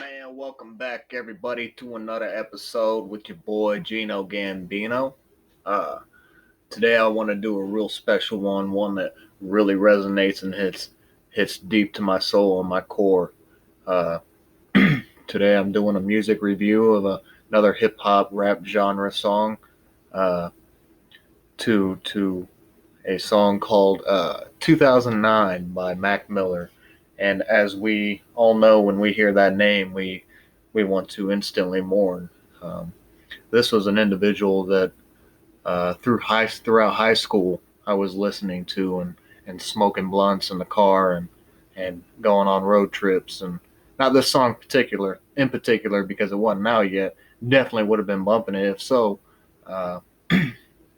man, welcome back everybody to another episode with your boy Gino Gambino. Uh, Today I want to do a real special one that really resonates and hits deep to my soul and my core. Uh, Today I'm doing a music review of another hip hop rap genre song. Uh, to a song called 2009 by Mac Miller. And as we all know, when we hear that name, we want to instantly mourn. Um, this was an individual that throughout high school I was listening to and smoking blunts in the car and going on road trips, and not this song in particular because it wasn't out yet. Definitely would have been bumping it if so. Uh,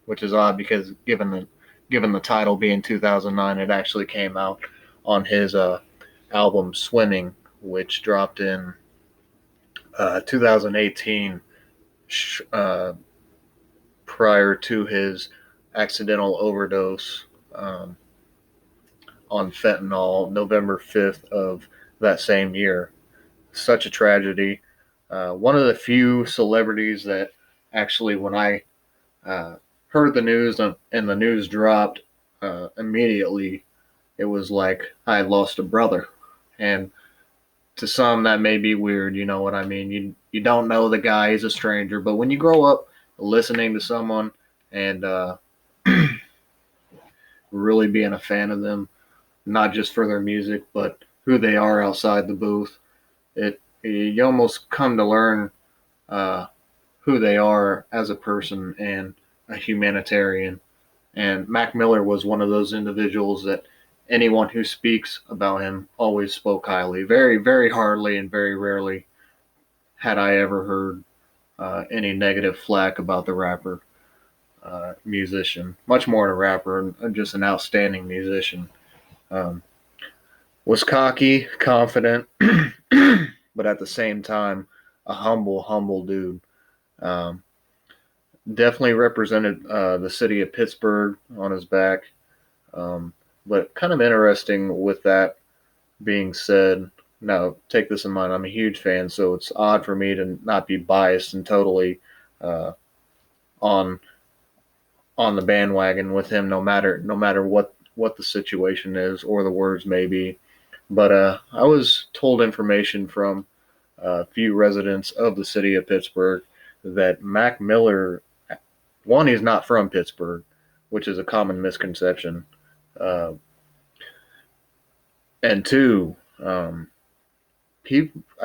which is odd because given the title being 2009, it actually came out on his album Swimming, which dropped in 2018, uh, prior to his accidental overdose um, on fentanyl, November 5th of that same year. Such a tragedy. One of the few celebrities that actually, when I uh, heard the news and the news dropped immediately, it was like I had lost a brother. And to some, that may be weird. You know what I mean? You don't know the guy; he's a stranger. But when you grow up listening to someone and really being a fan of them, not just for their music, but who they are outside the booth, you almost come to learn uh, who they are as a person and a humanitarian. And Mac Miller was one of those individuals that anyone who speaks about him always spoke highly. Very, very hardly and very rarely had I ever heard any negative flack about the rapper, musician. Much more than a rapper, just an outstanding musician. Um, was cocky, confident, but at the same time, a humble dude. Um, Definitely represented the city of Pittsburgh on his back. Um, but kind of interesting with that being said, now take this in mind. I'm a huge fan, so it's odd for me to not be biased and totally uh, on on the bandwagon with him, no matter what the situation is or the words may be. But I was told information from a few residents of the city of Pittsburgh that Mac Miller, one, he's not from Pittsburgh, which is a common misconception, uh, and two, I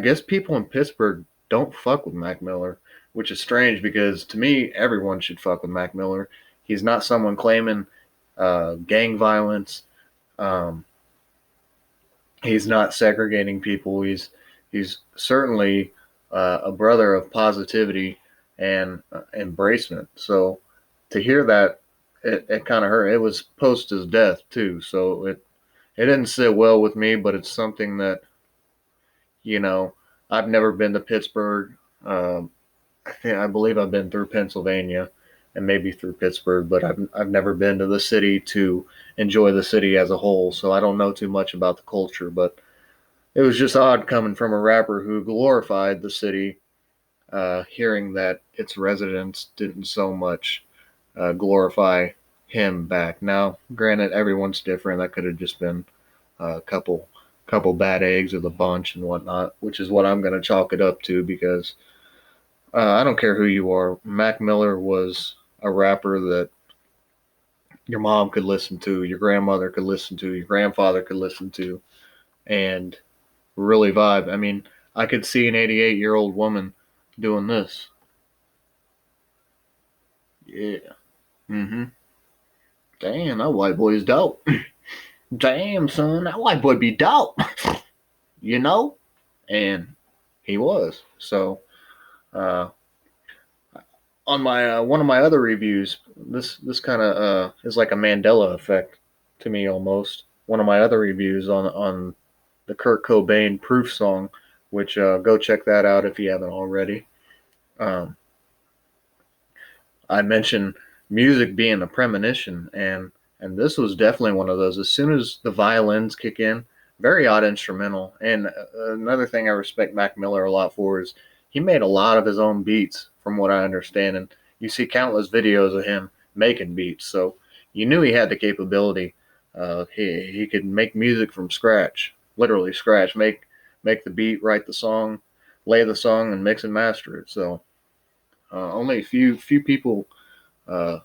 guess people in Pittsburgh don't fuck with Mac Miller, which is strange because to me, everyone should fuck with Mac Miller. He's not someone claiming gang violence. Um, he's not segregating people. He's certainly a brother of positivity and embracement. So to hear that, it kind of hurt. It was post his death too, so it didn't sit well with me. But it's something that you know I've never been to Pittsburgh. Um, I believe I've been through Pennsylvania and maybe through Pittsburgh, but I've never been to the city to enjoy the city as a whole. So I don't know too much about the culture, but it was just odd coming from a rapper who glorified the city, hearing that its residents didn't so much glorify him back. Now, granted, everyone's different. That could have just been a couple bad eggs of the bunch and whatnot, which is what I'm going to chalk it up to because I don't care who you are. Mac Miller was a rapper that your mom could listen to, your grandmother could listen to, your grandfather could listen to, and really vibe. I mean, I could see an 88-year-old woman doing this. Yeah. Mm-hmm. Damn, that white boy is dope. Damn, son, that white boy be dope. you know? And he was. So, uh, on my one of my other reviews, this kind of is like a Mandela effect to me almost. One of my other reviews on the Kurt Cobain Proof song, which go check that out if you haven't already. Um, I mentioned music being a premonition, and this was definitely one of those. As soon as the violins kick in, Very odd instrumental. And another thing I respect Mac Miller a lot for is he made a lot of his own beats, from what I understand. And you see countless videos of him making beats, so you knew he had the capability. He could make music from scratch, literally scratch. Make the beat, write the song, lay the song, and mix and master it. So only a few people uh,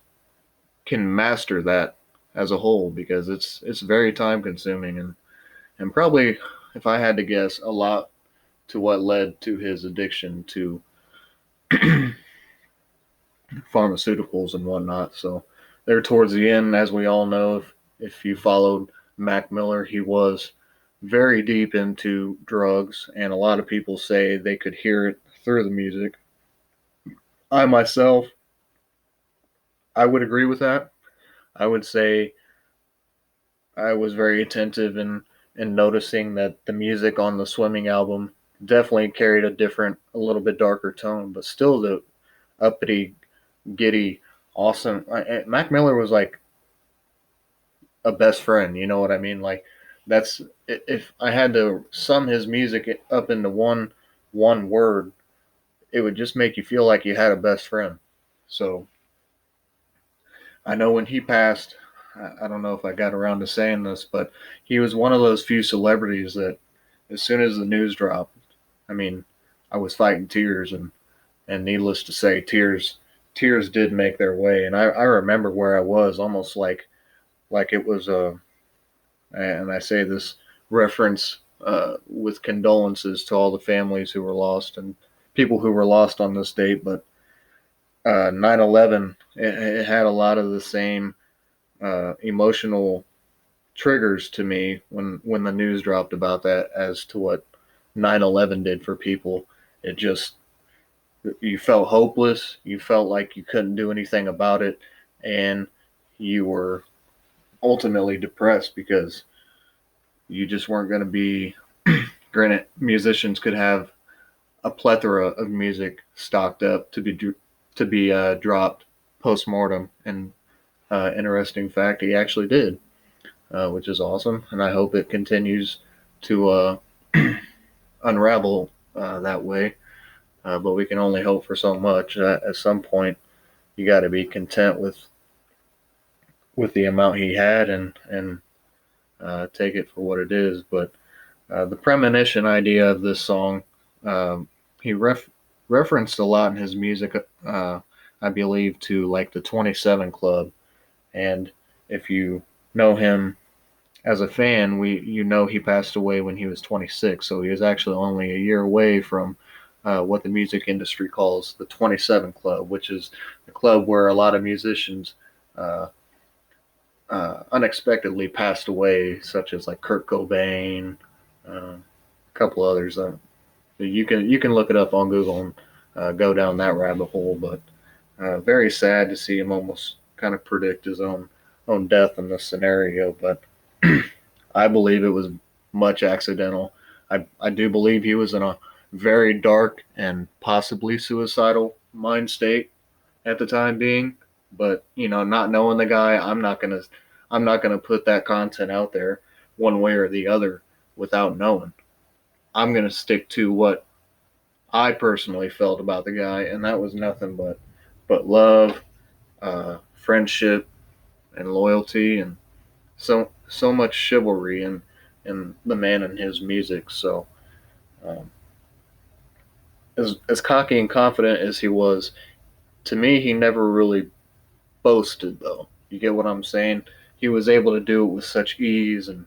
can master that as a whole, because it's very time consuming, and probably, if I had to guess, a lot to what led to his addiction to pharmaceuticals and whatnot. So there towards the end, as we all know, if you followed Mac Miller, he was very deep into drugs, and a lot of people say they could hear it through the music. I myself, I would agree with that. I would say I was very attentive in noticing that the music on the Swimming album definitely carried a different, a little bit darker tone, but still the uppity, giddy, awesome. Mac Miller was like a best friend. You know what I mean? Like that's, if I had to sum his music up into one word, it would just make you feel like you had a best friend. So I know when he passed, I don't know if I got around to saying this, but he was one of those few celebrities that, as soon as the news dropped, I mean, I was fighting tears, and needless to say, tears did make their way, and I remember where I was, almost like it was a, and I say this reference with condolences to all the families who were lost and people who were lost on this date, but 9/11, it had a lot of the same emotional triggers to me when the news dropped about that as to what 9/11 did for people. It just, you felt hopeless, you felt like you couldn't do anything about it, and you were ultimately depressed because you just weren't going to be. Granted, musicians could have a plethora of music stocked up to be dropped post mortem, and interesting fact, he actually did, which is awesome, and I hope it continues to unravel that way. But we can only hope for so much. At some point, you got to be content with the amount he had, and take it for what it is. But the premonition idea of this song, um, he referenced a lot in his music. I believe to like the 27 Club, and if you know him as a fan, you know he passed away when he was 26, so he was actually only a year away from what the music industry calls the 27 Club, which is the club where a lot of musicians uh, unexpectedly passed away, such as like Kurt Cobain, a couple others. You can look it up on Google and go down that rabbit hole. But very sad to see him almost kind of predict his own death in this scenario. But I believe it was much accidental. I do believe he was in a very dark and possibly suicidal mind state at the time being. But not knowing the guy, I'm not gonna put that content out there one way or the other without knowing. I'm gonna stick to what I personally felt about the guy, and that was nothing but love, friendship, and loyalty, and so much chivalry in the man and his music. So, um, as cocky and confident as he was, to me, he never really boasted, though. You get what I'm saying? He was able to do it with such ease and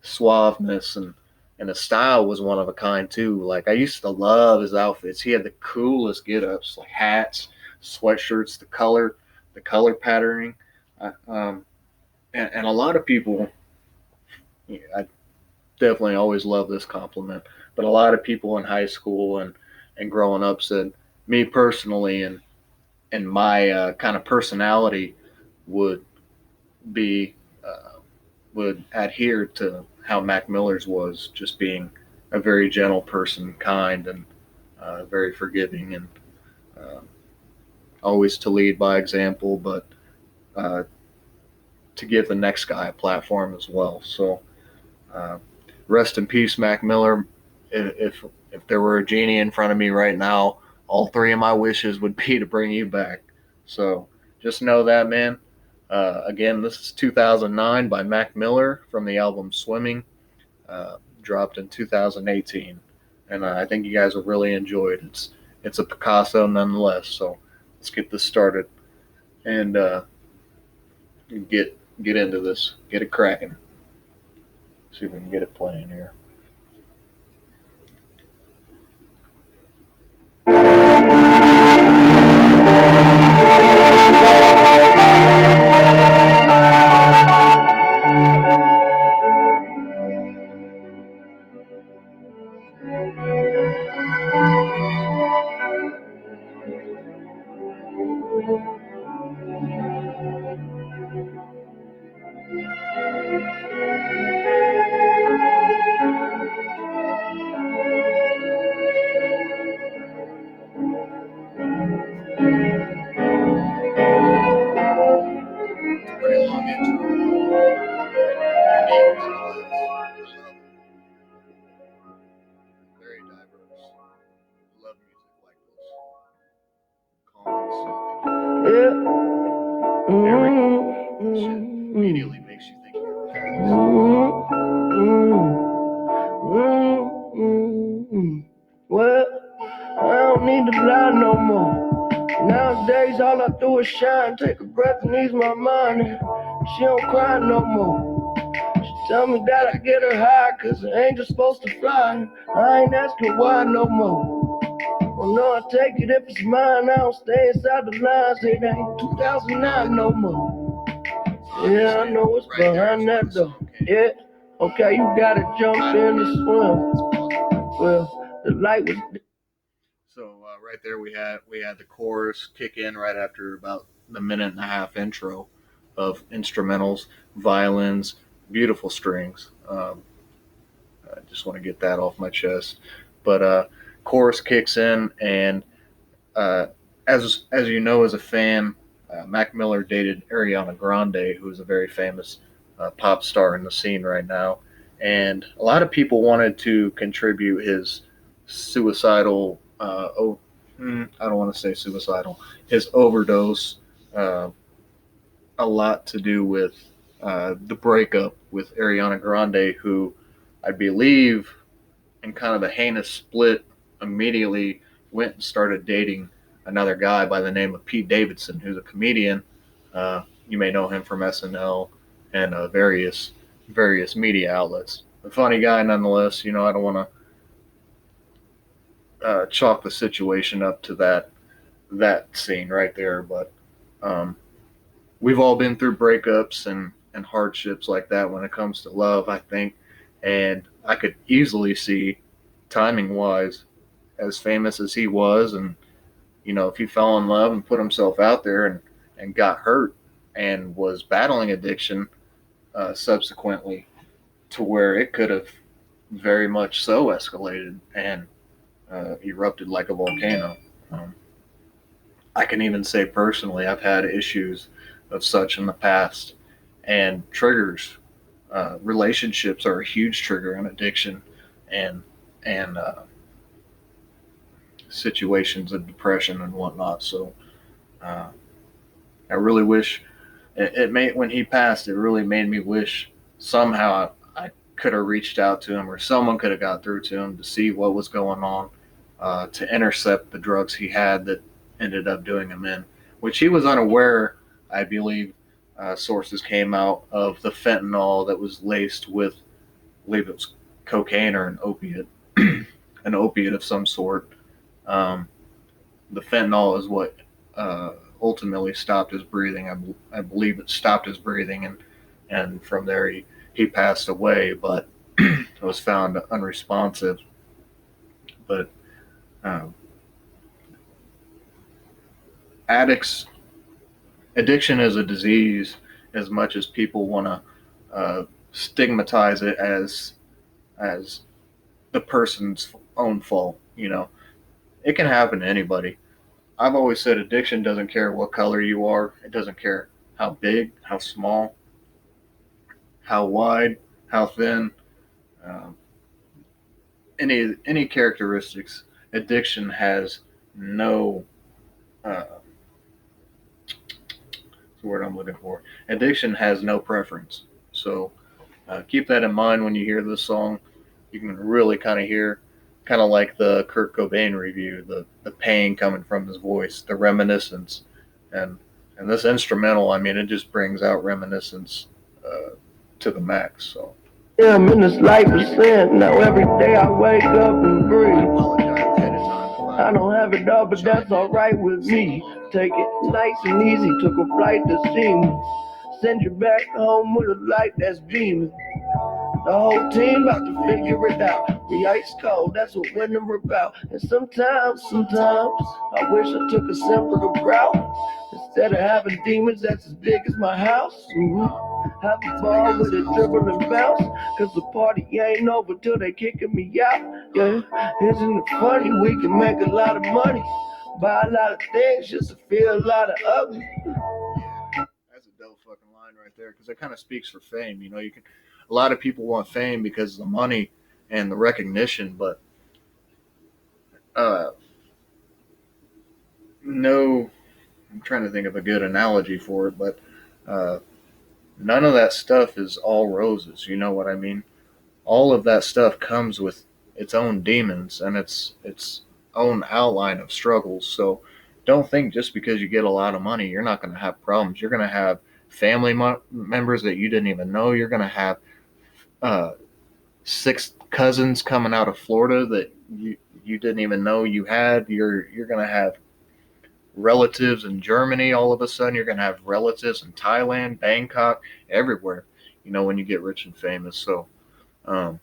suaveness, and his style was one of a kind too. Like I used to love his outfits. He had the coolest get-ups, like hats, sweatshirts, the color patterning. And a lot of people, I definitely always love this compliment, but a lot of people in high school and growing up said me personally and my kind of personality would be would adhere to how Mac Miller's was, just being a very gentle person, kind, and very forgiving, and uh, always to lead by example, but uh, to give the next guy a platform as well. So uh, rest in peace, Mac Miller. If there were a genie in front of me right now, all three of my wishes would be to bring you back. So just know that, man. Again, this is 2009 by Mac Miller from the album Swimming, dropped in 2018, and I think you guys will really enjoy it. It's a Picasso nonetheless. So let's get this started and get into this, get it cracking. See if we can get it playing here. Pretty long intro, but unique nonetheless. Very diverse. Love music like this. Calm and soothing. Yeah. Shit immediately makes you think you're Well, I don't need to lie no more. Nowadays, all I do is shine, take a breath and ease my mind. She don't cry no more. She tell me that I get her high, cause an angel's supposed to fly. I ain't asking why no more. Well, no, I take it if it's mine. I don't stay inside the lines. It ain't 2009 no more. Yeah, I know what's behind that door. Yeah, okay, you gotta jump in to swim. Well, the light was. So right there we had the chorus kick in right after about the minute and a half intro of instrumentals, violins, beautiful strings. I just want to get that off my chest. But chorus kicks in, and uh, as you know, as a fan, Mac Miller dated Ariana Grande, who is a very famous pop star in the scene right now, and a lot of people wanted to contribute his suicidal. I don't want to say suicidal. His overdose. A lot to do with the breakup with Ariana Grande, who I believe, in kind of a heinous split, immediately went and started dating another guy by the name of Pete Davidson, who's a comedian. You may know him from SNL and various media outlets. A funny guy nonetheless. You know, I don't want to chalk the situation up to that scene right there, but um, we've all been through breakups and hardships like that when it comes to love, I think. And I could easily see, timing wise, as famous as he was, and if he fell in love and put himself out there and got hurt and was battling addiction subsequently, to where it could have very much so escalated and erupted like a volcano. Um, I can even say personally, I've had issues of such in the past, and triggers. Relationships are a huge trigger in addiction, and situations of depression and whatnot. So uh, I really wish it made when he passed. It really made me wish somehow I could have reached out to him, or someone could have got through to him to see what was going on, to intercept the drugs he had that ended up doing him in, which he was unaware. I believe sources came out of the fentanyl that was laced with, I believe it was cocaine or an opiate, an opiate of some sort. Um, the fentanyl is what ultimately stopped his breathing. I believe it stopped his breathing, and from there he passed away, but was found unresponsive. But um, addicts, addiction is a disease as much as people want to stigmatize it as the person's own fault. It can happen to anybody. I've always said addiction doesn't care what color you are. It doesn't care how big, how small, how wide, how thin. um, any characteristics. Addiction has no what's the word I'm looking for. Addiction has no preference. So keep that in mind when you hear this song. You can really kind of hear, kind of like the Kurt Cobain review, the pain coming from his voice, the reminiscence, and and this instrumental. I mean, it just brings out reminiscence to the max. So Yeah, I'm in this life of sin. Now every day I wake up and breathe. I apologize ahead of time if I don't have it all, but that's alright with me. Take it nice and easy. Took a flight to see me. Send you back home with a light that's beaming. The whole team about to figure it out. We ice cold, that's what winter about. And sometimes, I wish I took a simpler route. Instead of having demons that's as big as my house. Have a ball with a dribble and bounce. Cause the party ain't over till they kicking me out. Yeah, isn't it funny? We can make a lot of money. Buy a lot of things just to feel a lot of ugly. that's a dope fucking line right there because it kind of speaks for fame. You know, you can. A lot of people want fame because of the money and the recognition, but uh, no. I'm trying to think of a good analogy for it, but uh, none of that stuff is all roses. You know what I mean? All of that stuff comes with its own demons and its own outline of struggles. So don't think just because you get a lot of money, you're not going to have problems. You're going to have family members that you didn't even know. You're going to have uh, six cousins coming out of Florida that you didn't even know you had. You're going to have relatives in Germany. All of a sudden, you're going to have relatives in Thailand, Bangkok, everywhere. You know, when you get rich and famous. So um,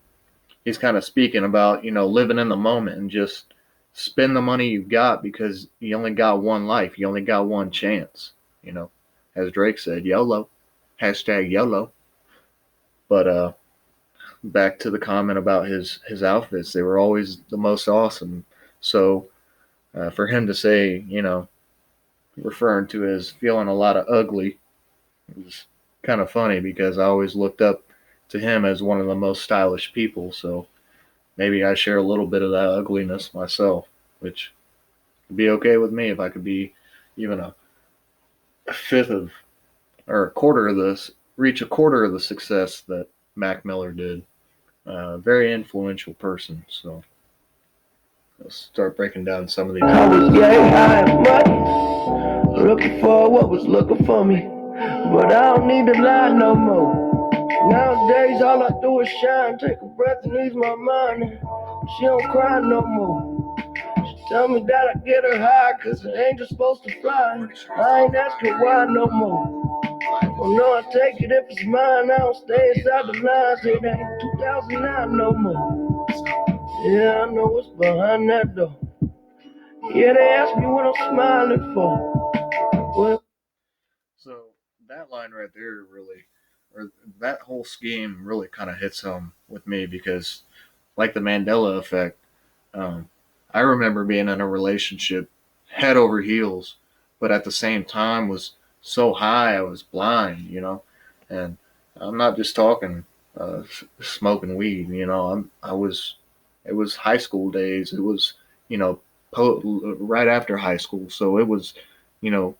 he's kind of speaking about living in the moment and just spend the money you've got because you only got one life. You only got one chance. You know, as Drake said, YOLO, hashtag YOLO. But back to the comment about his outfits, they were always the most awesome. So for him to say, referring to as feeling a lot of ugly, it was kind of funny because I always looked up to him as one of the most stylish people. So maybe I share a little bit of that ugliness myself, which would be okay with me if I could be even a fifth of or a quarter of this, reach a quarter of the success that Mac Miller did. Very influential person. So let's start breaking down some of these. I was gay, high and money. Looking for what was looking for me. But I don't need to lie no more. Nowadays all I do is shine. Take a breath and ease my mind. She don't cry no more. She tell me that I get her high, cause an angel's supposed to fly. I ain't asking why no more. Oh no, I take it if it's mine. I don't stay inside the lines. It ain't 2009 no more. Yeah, I know what's behind that door. Yeah, they ask me what I'm smiling for. Well, So that line right there really, or that whole scheme really kind of hits home with me because, like the Mandela effect, um, I remember being in a relationship head over heels, but at the same time was so high I was blind, and I'm not just talking smoking weed, I was, it was high school days, it was, you know, right after high school, so it was, you know,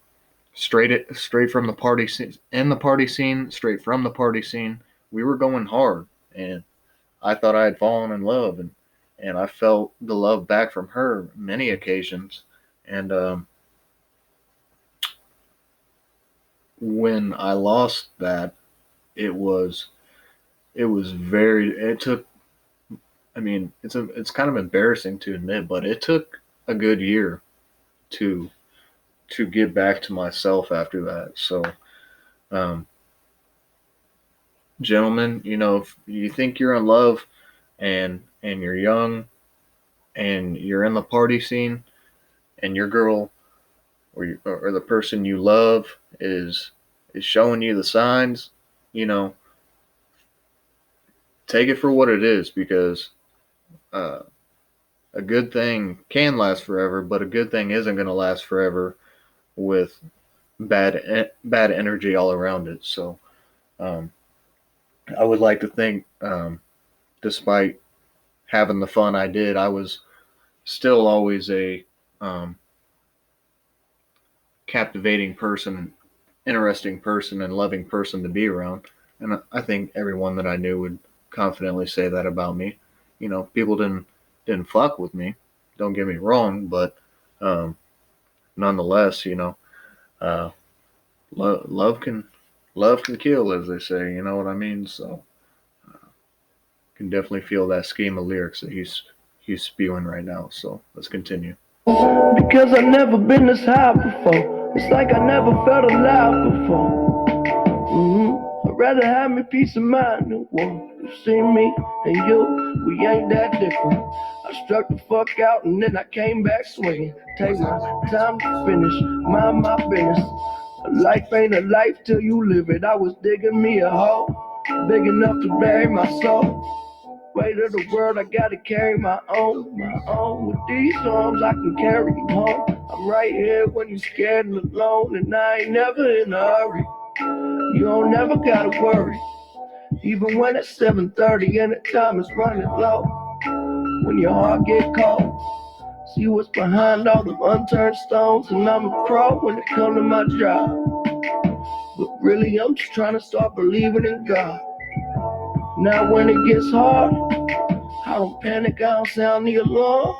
straight from the party scene, in the party scene, straight from the party scene. We were going hard, and I thought I had fallen in love, and I felt the love back from her many occasions. And when I lost that, it was it was very. It took. I mean, it's kind of embarrassing to admit, but it took a good year to to get back to myself after that. So, um, gentlemen, if you think you're in love and you're young and you're in the party scene and your girl or the person you love is showing you the signs, you know, take it for what it is because uh, a good thing can last forever, but a good thing isn't going to last forever with bad energy all around it. So um, I would like to think despite having the fun I did, I was still always a um, captivating person, interesting person, and loving person to be around. And I think everyone that I knew would confidently say that about me. You know, people didn't fuck with me. Don't get me wrong, but um, nonetheless, uh, love can kill, as they say. You know what I mean? So can definitely feel that scheme of lyrics that he's spewing right now. So let's continue. Because I've never been this high before. It's like I never felt alive before. I'd rather have me peace of mind than war. You see me and you, we ain't that different. I struck the fuck out and then I came back swinging. Take my time to finish, mind my business. A life ain't a life till you live it. I was digging me a hole, big enough to bury my soul. Weight of the world, I gotta carry my own. With these arms, I can carry you home. I'm right here when you're scared and alone, and I ain't never in a hurry. You don't never gotta worry, even when it's 7:30 and the time is running low. When your heart get cold, see what's behind all the unturned stones, and I'm a pro when it comes to my job. But really, I'm just trying to start believing in God. Now when it gets hard, I don't panic, I don't sound the alarm,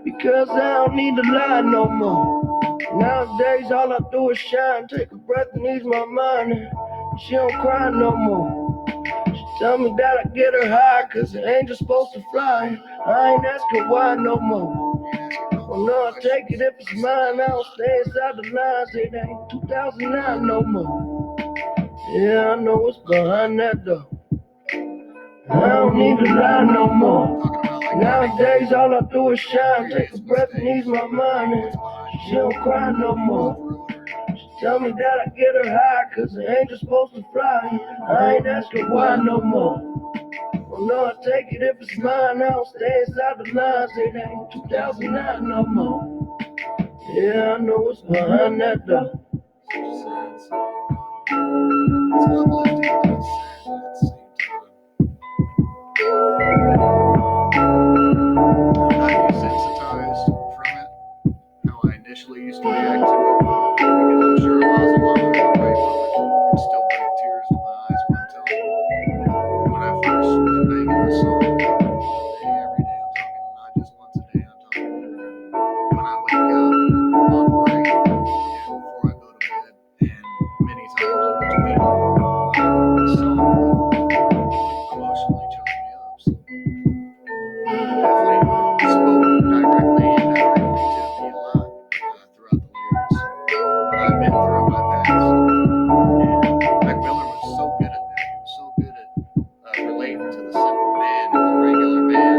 because I don't need to lie no more. Nowadays all I do is shine, take a breath and ease my mind, and she don't cry no more. She tell me that I get her high, cause the angel's supposed to fly. I ain't asking why no more. Well, no, I take it if it's mine, I don't stay inside the lines. It ain't 2009 no more. Yeah, I know what's behind that door. I don't need to lie no more. Nowadays all I do is shine, take a breath and ease my mind, and she don't cry no more. She tell me that I get her high, cause the angel's supposed to fly. I ain't asking why no more. Well, no, I take it if it's mine, I don't stay inside the lines. It ain't 2009 no more. Yeah, I know what's behind that door. How I initially used to react to it, because I'm sure if I was alone in the right moment, it'd still bring tears to my eyes. But I'm telling you, when I first was banging this song all day, every day, I'm talking not just once a day, I'm talking when I wake up, on break, and before I go to bed, and many times in between, this song would emotionally choke me up. So definitely spoke directly and indirectly to me a lot throughout the lyrics. What I've been through in my past. And Mac Miller was so good at that. He was so good at relating to the simple man and the regular man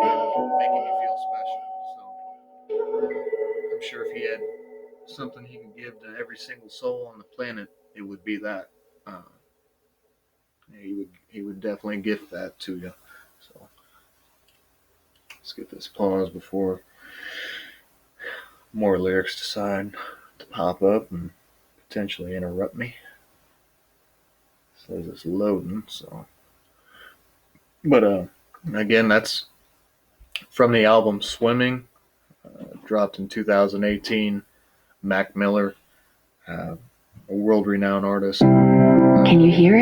and making you feel special. So I'm sure if he had something he could give to every single soul on the planet, it would be that. He would definitely gift that to you. So let's get this pause before more lyrics decide to pop up and potentially interrupt me. Says it's loading, so. But again, that's from the album Swimming, dropped in 2018. Mac Miller, a world-renowned artist. Can you hear it?